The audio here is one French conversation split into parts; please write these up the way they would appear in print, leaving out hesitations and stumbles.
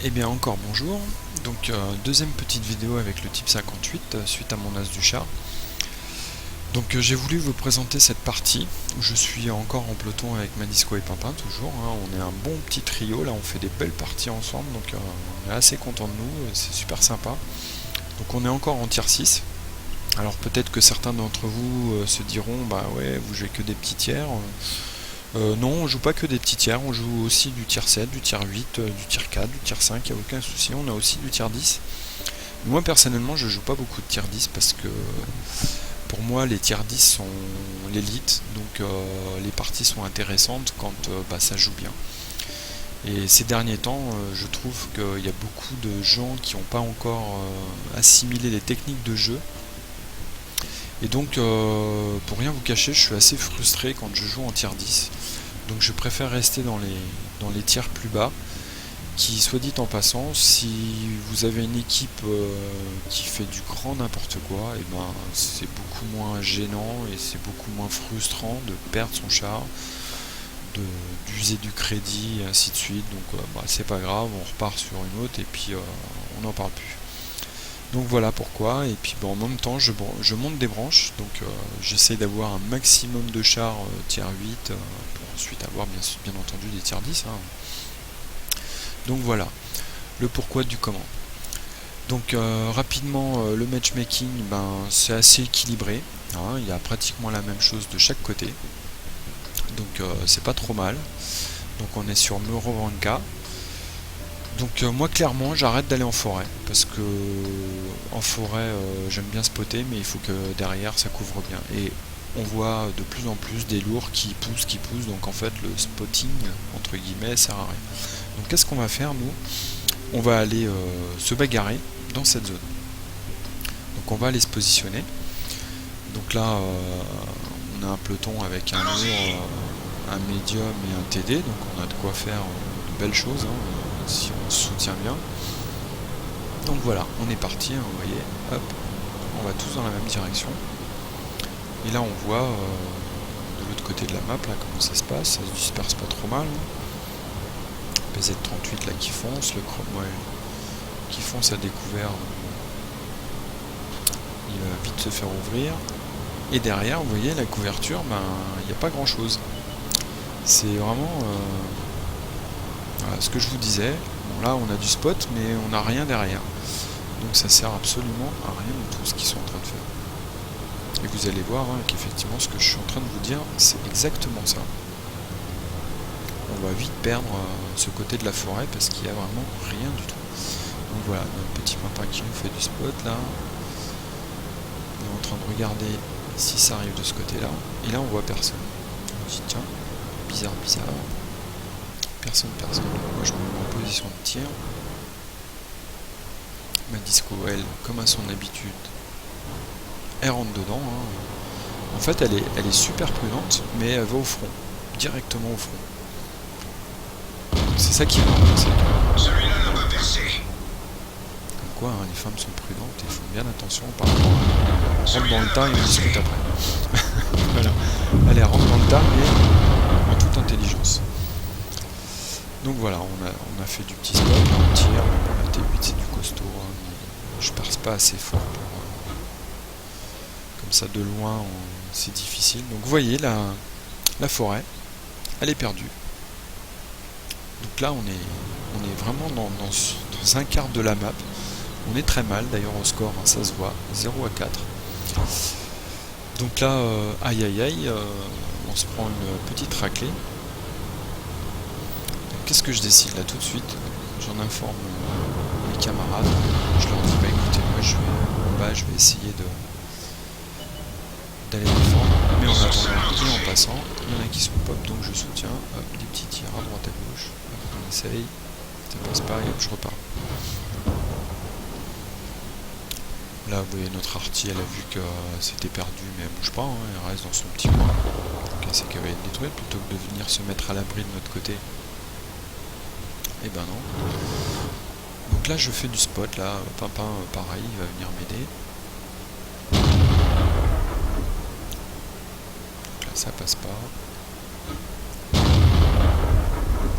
Eh bien encore bonjour, donc deuxième petite vidéo avec le type 58 suite à mon as du chat. Donc j'ai voulu vous présenter cette partie où je suis encore en peloton avec Madisco et Pimpin toujours, hein. On est un bon petit trio, là on fait des belles parties ensemble, donc on est assez content de nous, c'est super sympa. Donc on est encore en tier 6. Alors peut-être que certains d'entre vous se diront bah ouais vous jouez que des petits tiers. Non, on joue pas que des petits tiers, on joue aussi du tier 7, du tier 8, du tier 4, du tier 5, il n'y a aucun souci, on a aussi du tier 10. Moi personnellement je joue pas beaucoup de tier 10 parce que pour moi les tier 10 sont l'élite, donc les parties sont intéressantes quand ça joue bien. Et ces derniers temps, je trouve qu'il y a beaucoup de gens qui n'ont pas encore assimilé les techniques de jeu. Et donc, pour rien vous cacher, je suis assez frustré quand je joue en tier 10. Donc je préfère rester dans les tiers plus bas, qui, soit dit en passant, si vous avez une équipe qui fait du grand n'importe quoi, et ben c'est beaucoup moins gênant et c'est beaucoup moins frustrant de perdre son char, d'user du crédit et ainsi de suite. Donc c'est pas grave, on repart sur une autre et puis on n'en parle plus. Donc voilà pourquoi, et puis en même temps je monte des branches, donc j'essaie d'avoir un maximum de chars tier 8 pour ensuite avoir bien entendu des tier 10. Hein. Donc voilà, le pourquoi du comment. Donc rapidement le matchmaking, c'est assez équilibré, hein, il y a pratiquement la même chose de chaque côté, donc c'est pas trop mal. Donc on est sur Meurovanka. Donc moi clairement j'arrête d'aller en forêt parce que en forêt j'aime bien spotter, mais il faut que derrière ça couvre bien, et on voit de plus en plus des lourds qui poussent, donc en fait le spotting entre guillemets sert à rien. Donc qu'est-ce qu'on va faire nous? On va aller se bagarrer dans cette zone, donc on va aller se positionner. Donc là on a un peloton avec un lourd, un médium et un TD, donc on a de quoi faire de belles choses, hein, si on se soutient bien. Donc voilà, on est parti, hein, vous voyez, hop, on va tous dans la même direction. Et là on voit de l'autre côté de la map là comment ça se passe, ça se disperse pas trop mal. Hein. PZ38 là qui fonce, le Cromwell qui fonce à découvert, il va vite se faire ouvrir. Et derrière, vous voyez, la couverture, il n'y a pas grand chose. C'est vraiment voilà, ce que je vous disais. Bon, là on a du spot, mais on n'a rien derrière. Donc ça sert absolument à rien de tout ce qu'ils sont en train de faire. Et vous allez voir qu'effectivement ce que je suis en train de vous dire, c'est exactement ça. On va vite perdre ce côté de la forêt parce qu'il n'y a vraiment rien du tout. Donc voilà, notre petit Pimpin qui nous fait du spot là. On est en train de regarder si ça arrive de ce côté là. Et là on voit personne. On se dit tiens, bizarre. Personne. Moi je me mets en position de tir. Madisco, elle, comme à son habitude, elle rentre dedans. Hein. En fait, elle est super prudente, mais elle va au front, directement au front. C'est ça qui est marrant. Celui-là n'a pas percé. Comme quoi, les femmes sont prudentes et font bien attention par rapport à... rentre dans le tas et on discute après. Voilà. Allez, rentre dans le tas, mais en toute intelligence. Donc voilà, on a fait du petit spot, on tire, la T8 c'est du costaud, hein, mais je perce pas assez fort pour... comme ça de loin, c'est difficile. Donc vous voyez, la forêt, elle est perdue. Donc là, on est vraiment dans un quart de la map. On est très mal, d'ailleurs au score, hein, ça se voit, 0-4. Donc là, aïe, on se prend une petite raclée. Qu'est-ce que je décide là tout de suite? J'en informe mes camarades. Je leur dis écoutez, moi je vais essayer d'aller défendre. Mais en attendant et en passant, il y en a qui sont pop, donc je soutiens. Hop, des petits tirs à droite à gauche. Hop, on essaye. Ça passe pas et hop, je repars. Là vous voyez notre arty, elle a vu que c'était perdu, mais elle bouge pas, hein, elle reste dans son petit coin. Donc elle sait qu'elle va être détruite plutôt que de venir se mettre à l'abri de notre côté. Et ben non. Donc là je fais du spot, là, Pimpin pareil, il va venir m'aider. Donc là ça passe pas.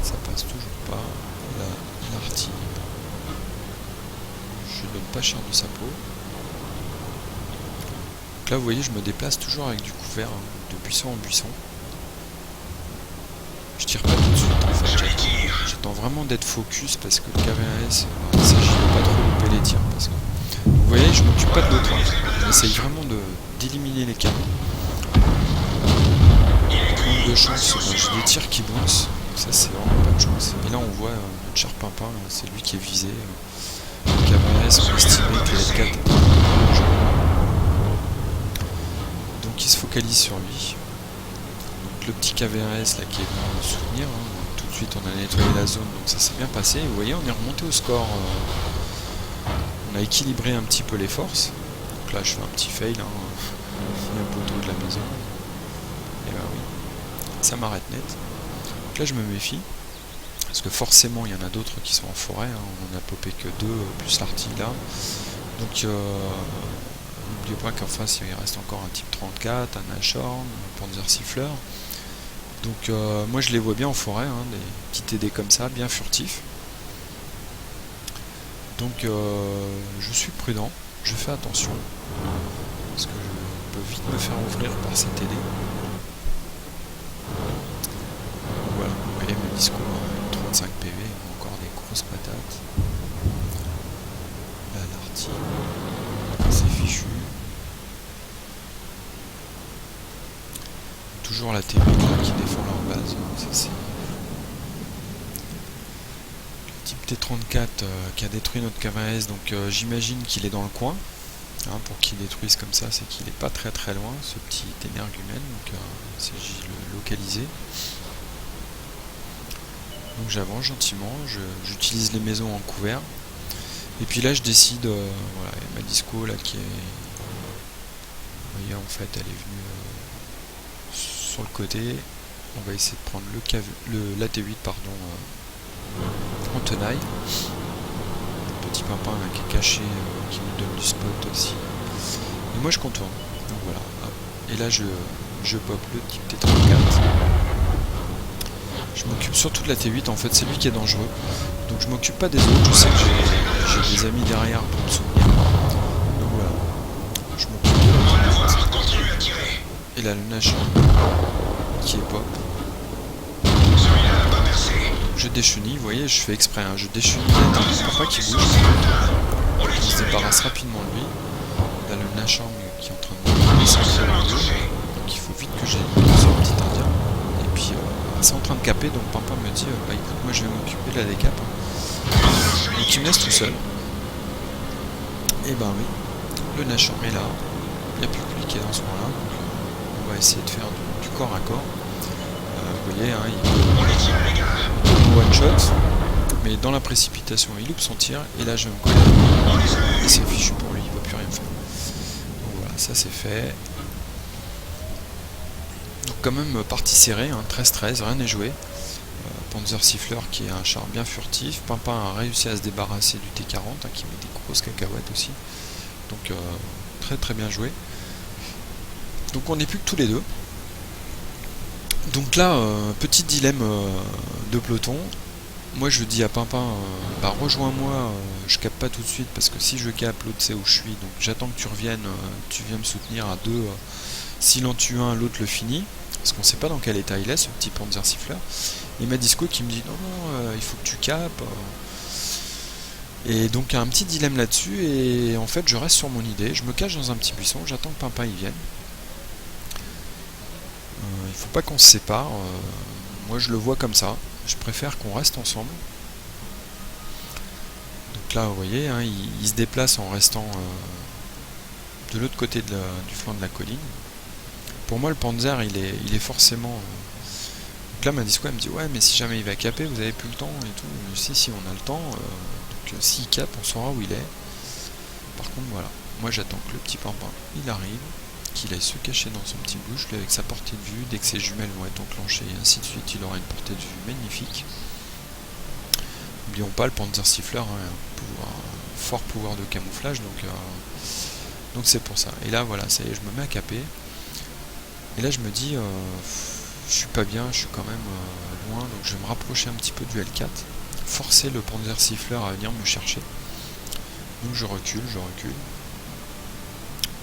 Ça passe toujours pas. Là, l'arty, pas cher de sa peau. Donc là vous voyez je me déplace toujours avec du couvert, hein, de buisson en buisson. Je tire pas tout de suite en fait, j'attends vraiment d'être focus parce que le KV1S, il s'agit de pas trop louper les tirs. Parce que, vous voyez je m'occupe pas de l'autre, hein. J'essaye vraiment d'éliminer les canons. Manque de chance, j'ai des tirs qui bouncent, ça c'est vraiment pas de chance. Et là on voit notre cher Pimpin, c'est lui qui est visé. Le KV1S, on estimait que le L4 était donc il se focalise sur lui. Donc le petit KV1S là qui est venu me soutenir, hein. Tout de suite on a nettoyé la zone, donc ça s'est bien passé. Et vous voyez on est remonté au score, on a équilibré un petit peu les forces. Donc là je fais un petit fail, hein. Il y a un poteau de la maison. Et bah oui, ça m'arrête net. Donc là je me méfie, parce que forcément il y en a d'autres qui sont en forêt, hein. On n'a popé que 2 plus l'artille là. Donc n'oubliez pas qu'en face il reste encore un type 34, un Nashorn, un Panzersiffler. Donc moi je les vois bien en forêt, hein, des petits TD comme ça, bien furtifs. Donc je suis prudent, je fais attention, parce que je peux vite me faire ouvrir par ces TD. Voilà, vous voyez mes discours, 35 PV, encore des grosses patates. Là l'artille, c'est fichu. Toujours la T8 qui défend leur base, ça c'est le type T34 qui a détruit notre KV1S, donc j'imagine qu'il est dans le coin, hein, pour qu'il détruise comme ça, c'est qu'il n'est pas très très loin, ce petit énergumène, donc il s'agit de le localiser. Donc j'avance gentiment, j'utilise les maisons en couvert, et puis là je décide, voilà, il y a ma disco là qui est, vous voyez en fait elle est venue sur le côté, on va essayer de prendre la T8 pardon, en tenaille. Petit Pimpin là, qui est caché, qui nous donne du spot aussi. Et moi je contourne, donc voilà, et là je pop le type T34. Je m'occupe surtout de la T8, en fait c'est lui qui est dangereux, donc je m'occupe pas des autres, je sais que j'ai des amis derrière pour me soutenir, donc voilà, je m'occupe de la T8. Et là le Nashorn qui est pop, je déchenille, vous voyez je fais exprès, hein, je déchenille la T8 pour pas qu'il bouge, on se débarrasse rapidement de lui. Là le Nashorn qui est en train de descendre dans le dos, donc il faut vite que j'élimine ce petit indien. Et puis c'est en train de caper, donc Pimpin me dit bah écoute moi je vais m'occuper de la décap, hein. Donc il me laisse tout seul. Et ben oui, le Nashorn est là, il n'y a plus que lui qui est dans ce coin là, donc on va essayer de faire du corps à corps. Vous voyez, hein, il one shot, mais dans la précipitation il loupe son tir, et là je vais me coller, et c'est fichu pour lui, il ne va plus rien faire. Donc voilà, ça c'est fait. Donc quand même partie serrée, hein, 13-13, rien n'est joué. Panzersiffler qui est un char bien furtif. Pimpin a réussi à se débarrasser du T40, hein, qui met des grosses cacahuètes aussi. Donc très très bien joué. Donc on n'est plus que tous les deux. Donc là, petit dilemme de peloton. Moi je dis à Pimpin, bah rejoins-moi, je capte pas tout de suite parce que si je capte, l'autre sait où je suis, donc j'attends que tu reviennes, tu viens me soutenir à deux. S'il en tue un, l'autre le finit, parce qu'on sait pas dans quel état il est ce petit Panzersiffler. Et ma disco qui me dit non, il faut que tu capes. Et donc un petit dilemme là-dessus, et en fait je reste sur mon idée, je me cache dans un petit buisson, j'attends que Pimpin y vienne. Il faut pas qu'on se sépare, moi je le vois comme ça, je préfère qu'on reste ensemble. Donc là vous voyez, hein, il se déplace en restant de l'autre côté du flanc de la colline. Pour moi le Panzer il est forcément... Donc là ma disco elle me dit ouais mais si jamais il va caper vous avez plus le temps et tout. Si on a le temps, donc s'il cape on saura où il est. Par contre voilà, moi j'attends que le petit Pimpin il arrive, qu'il aille se cacher dans son petit bush, lui avec sa portée de vue, dès que ses jumelles vont être enclenchées et ainsi de suite, il aura une portée de vue magnifique. N'oublions pas le Panzersiffler, hein, un fort pouvoir de camouflage, donc c'est pour ça. Et là voilà, ça y est, je me mets à caper. Et là je me dis, je suis pas bien, je suis quand même loin, donc je vais me rapprocher un petit peu du L4, forcer le Panzersiffler à venir me chercher. Donc je recule,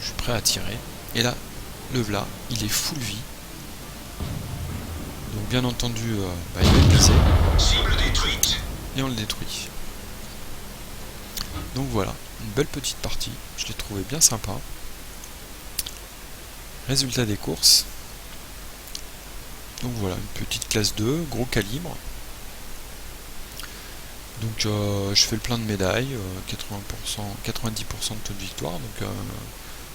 je suis prêt à tirer, et là, le v'là, il est full vie. Donc bien entendu, il va viser. Cible détruite. Et on le détruit. Donc voilà, une belle petite partie, je l'ai trouvé bien sympa. Résultat des courses. Donc voilà, une petite classe 2, gros calibre. Donc je fais le plein de médailles, 80%, 90% de taux de victoire. Donc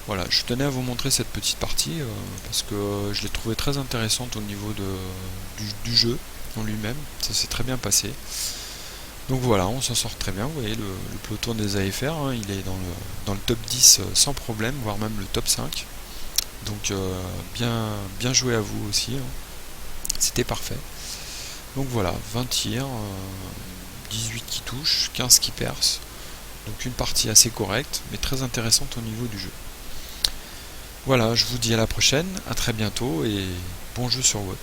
voilà, je tenais à vous montrer cette petite partie parce que je l'ai trouvée très intéressante au niveau du jeu en lui-même. Ça s'est très bien passé. Donc voilà, on s'en sort très bien. Vous voyez, le peloton des AFR, hein, il est dans le top 10 sans problème, voire même le top 5. Donc bien joué à vous aussi. Hein. C'était parfait. Donc voilà, 20 tirs, 18 qui touchent, 15 qui percent. Donc une partie assez correcte, mais très intéressante au niveau du jeu. Voilà, je vous dis à la prochaine, à très bientôt et bon jeu sur WOT.